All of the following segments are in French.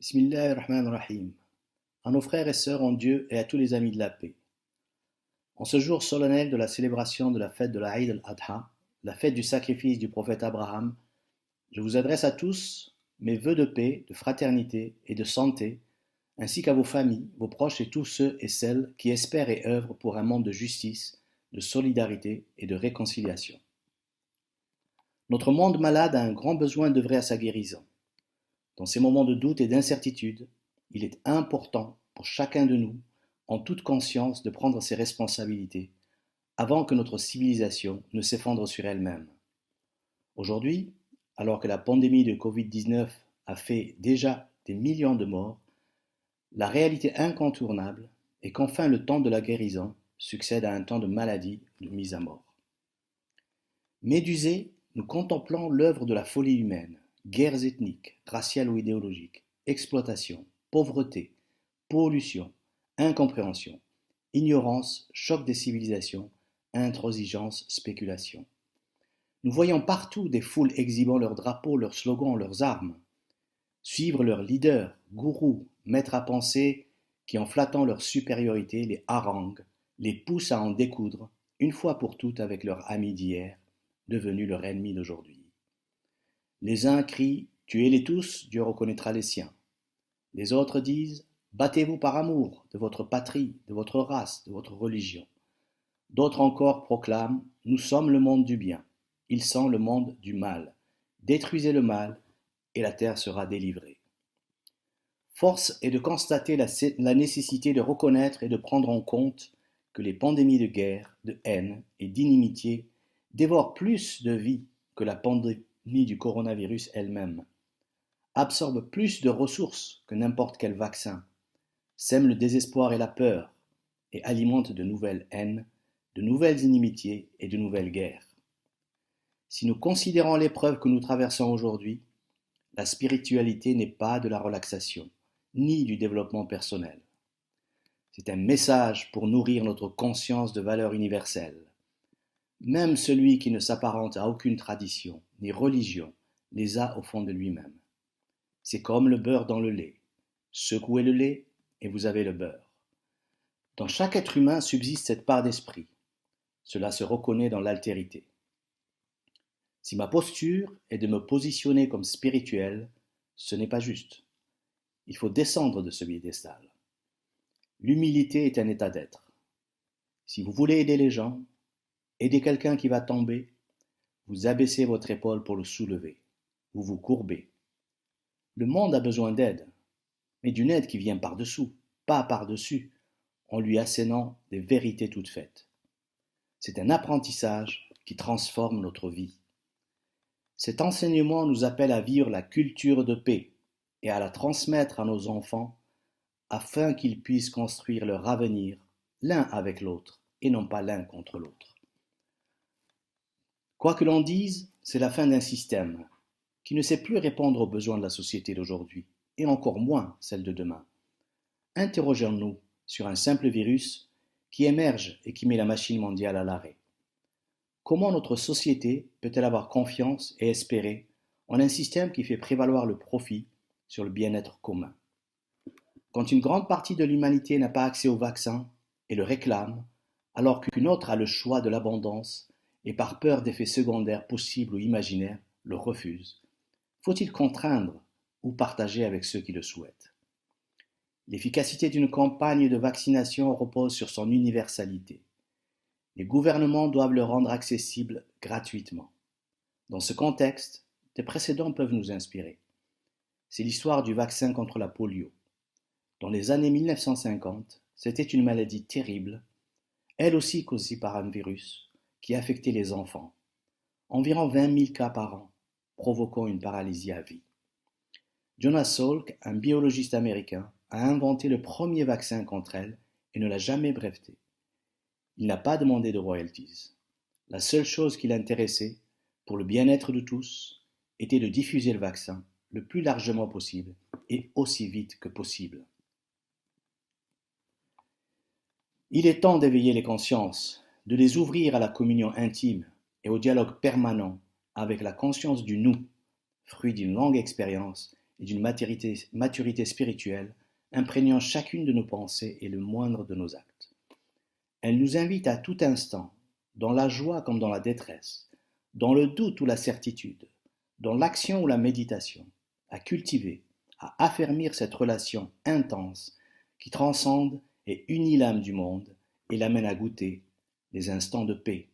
Bismillahirrahmanirrahim. À nos frères et sœurs en Dieu et à tous les amis de la paix. En ce jour solennel de la célébration de la fête de la Eid al-Adha, la fête du sacrifice du prophète Abraham, je vous adresse à tous mes vœux de paix, de fraternité et de santé, ainsi qu'à vos familles, vos proches et tous ceux et celles qui espèrent et œuvrent pour un monde de justice, de solidarité et de réconciliation. Notre monde malade a un grand besoin d'œuvrer à sa guérison. Dans ces moments de doute et d'incertitude, il est important pour chacun de nous, en toute conscience, de prendre ses responsabilités avant que notre civilisation ne s'effondre sur elle-même. Aujourd'hui, alors que la pandémie de Covid-19 a fait déjà des millions de morts, la réalité incontournable est qu'enfin le temps de la guérison succède à un temps de maladie et de mise à mort. Médusés, nous contemplons l'œuvre de la folie humaine. Guerres ethniques, raciales ou idéologiques, exploitation, pauvreté, pollution, incompréhension, ignorance, choc des civilisations, intransigeance, spéculation. Nous voyons partout des foules exhibant leurs drapeaux, leurs slogans, leurs armes. Suivre leurs leaders, gourous, maîtres à penser qui, en flattant leur supériorité, les haranguent, les poussent à en découdre, une fois pour toutes avec leur ami d'hier, devenu leur ennemi d'aujourd'hui. Les uns crient « Tuez-les tous, Dieu reconnaîtra les siens ». Les autres disent « Battez-vous par amour de votre patrie, de votre race, de votre religion ». D'autres encore proclament « Nous sommes le monde du bien, ils sont le monde du mal. Détruisez le mal et la terre sera délivrée ». Force est de constater la nécessité de reconnaître et de prendre en compte que les pandémies de guerre, de haine et d'inimitié dévorent plus de vies que la pandémie du coronavirus elle-même, absorbe plus de ressources que n'importe quel vaccin, sème le désespoir et la peur et alimente de nouvelles haines, de nouvelles inimitiés et de nouvelles guerres. Si nous considérons l'épreuve que nous traversons aujourd'hui, la spiritualité n'est pas de la relaxation, ni du développement personnel. C'est un message pour nourrir notre conscience de valeurs universelles. Même celui qui ne s'apparente à aucune tradition ni religion les a au fond de lui-même. C'est comme le beurre dans le lait. Secouez le lait et vous avez le beurre. Dans chaque être humain subsiste cette part d'esprit. Cela se reconnaît dans l'altérité. Si ma posture est de me positionner comme spirituel, ce n'est pas juste. Il faut descendre de ce piédestal. L'humilité est un état d'être. Si vous voulez aider les gens, aider quelqu'un qui va tomber, vous abaissez votre épaule pour le soulever. Vous vous courbez. Le monde a besoin d'aide, mais d'une aide qui vient par-dessous, pas par-dessus, en lui assénant des vérités toutes faites. C'est un apprentissage qui transforme notre vie. Cet enseignement nous appelle à vivre la culture de paix et à la transmettre à nos enfants afin qu'ils puissent construire leur avenir l'un avec l'autre et non pas l'un contre l'autre. Quoi que l'on dise, c'est la fin d'un système qui ne sait plus répondre aux besoins de la société d'aujourd'hui, et encore moins celle de demain. Interrogeons-nous sur un simple virus qui émerge et qui met la machine mondiale à l'arrêt. Comment notre société peut-elle avoir confiance et espérer en un système qui fait prévaloir le profit sur le bien-être commun? Quand une grande partie de l'humanité n'a pas accès au vaccin et le réclame, alors qu'une autre a le choix de l'abondance et par peur d'effets secondaires possibles ou imaginaires, le refuse, faut-il contraindre ou partager avec ceux qui le souhaitent? L'efficacité d'une campagne de vaccination repose sur son universalité. Les gouvernements doivent le rendre accessible gratuitement. Dans ce contexte, des précédents peuvent nous inspirer. C'est l'histoire du vaccin contre la polio. Dans les années 1950, c'était une maladie terrible, elle aussi causée par un virus, qui affectait les enfants. Environ 20 000 cas par an, provoquant une paralysie à vie. Jonas Salk, un biologiste américain, a inventé le premier vaccin contre elle et ne l'a jamais breveté. Il n'a pas demandé de royalties. La seule chose qui l'intéressait, pour le bien-être de tous, était de diffuser le vaccin le plus largement possible et aussi vite que possible. Il est temps d'éveiller les consciences, de les ouvrir à la communion intime et au dialogue permanent avec la conscience du nous, fruit d'une longue expérience et d'une maturité spirituelle imprégnant chacune de nos pensées et le moindre de nos actes. Elle nous invite à tout instant, dans la joie comme dans la détresse, dans le doute ou la certitude, dans l'action ou la méditation, à cultiver, à affermir cette relation intense qui transcende et unit l'âme du monde et l'amène à goûter les instants de paix.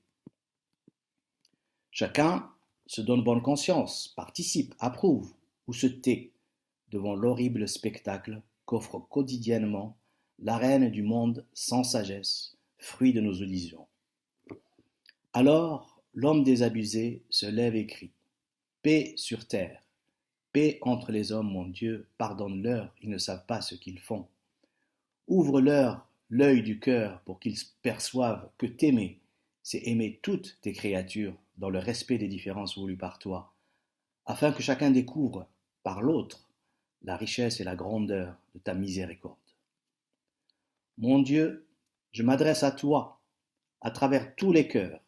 Chacun se donne bonne conscience, participe, approuve ou se tait devant l'horrible spectacle qu'offre quotidiennement l'arène du monde sans sagesse, fruit de nos illusions. Alors l'homme désabusé se lève et crie: paix sur terre, paix entre les hommes, mon Dieu, pardonne-leur, ils ne savent pas ce qu'ils font. Ouvre-leur l'œil du cœur pour qu'ils perçoivent que t'aimer, c'est aimer toutes tes créatures dans le respect des différences voulues par toi, afin que chacun découvre, par l'autre, la richesse et la grandeur de ta miséricorde. Mon Dieu, je m'adresse à toi, à travers tous les cœurs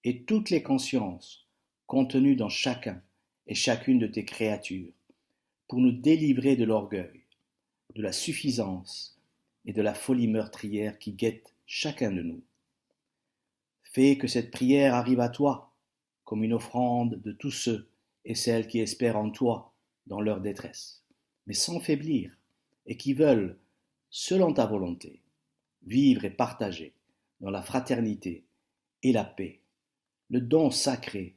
et toutes les consciences contenues dans chacun et chacune de tes créatures, pour nous délivrer de l'orgueil, de la suffisance et de la folie meurtrière qui guette chacun de nous. Fais que cette prière arrive à toi comme une offrande de tous ceux et celles qui espèrent en toi dans leur détresse, mais sans faiblir, et qui veulent, selon ta volonté, vivre et partager dans la fraternité et la paix, le don sacré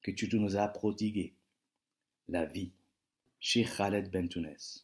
que tu nous as prodigué, la vie. Cheikh Khaled Bentounes.